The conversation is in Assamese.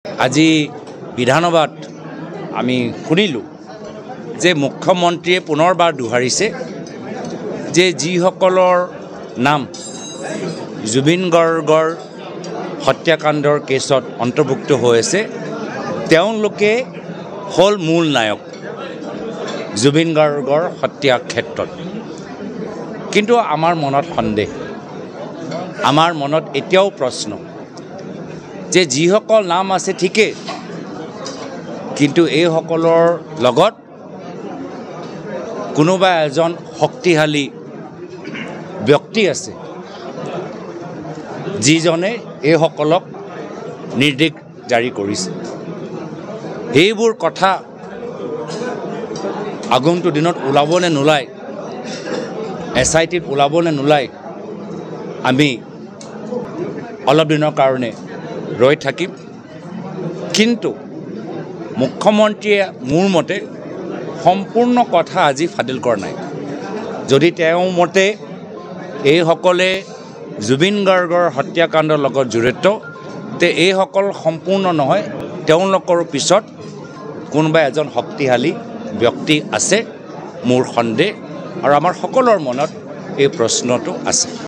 আজি বিধানসভাত আমি শুনিলোঁ যে মুখ্যমন্ত্ৰীয়ে পুনৰবাৰ দোহাৰিছে যে যিসকলৰ নাম জুবিন গাৰ্গৰ হত্যাকাণ্ডৰ কেছত অন্তৰ্ভুক্ত হৈ আছে তেওঁলোকে হ'ল মূল নায়ক জুবিন গাৰ্গৰ হত্যাৰ ক্ষেত্ৰত। কিন্তু আমাৰ মনত সন্দেহ, আমাৰ মনত এতিয়াও প্ৰশ্ন যে যিসকল নাম আছে ঠিকেই, কিন্তু এইসকলৰ লগত কোনোবা এজন শক্তিশালী ব্যক্তি আছে যিজনে এইসকলক নিৰ্দেশ জাৰি কৰিছে। সেইবোৰ কথা আগন্তুক দিনত ওলাব নে নোলায়, SITত ওলাব নে নোলায়, আমি অলপ দিনৰ কাৰণে ৰৈ থাকিম। কিন্তু মুখ্যমন্ত্ৰীয়ে মোৰ মতে সম্পূৰ্ণ কথা আজি ফাদিল কৰা নাই। যদি তেওঁৰ মতে এইসকলে জুবিন গাৰ্গৰ হত্যাকাণ্ডৰ লগত জড়িত, তে এইসকল সম্পূৰ্ণ নহয়, তেওঁলোকৰ পিছত কোনোবা এজন শক্তিশালী ব্যক্তি আছে, মোৰ সন্দেহ। আৰু আমাৰ সকলোৰে মনত এই প্ৰশ্নটো আছে।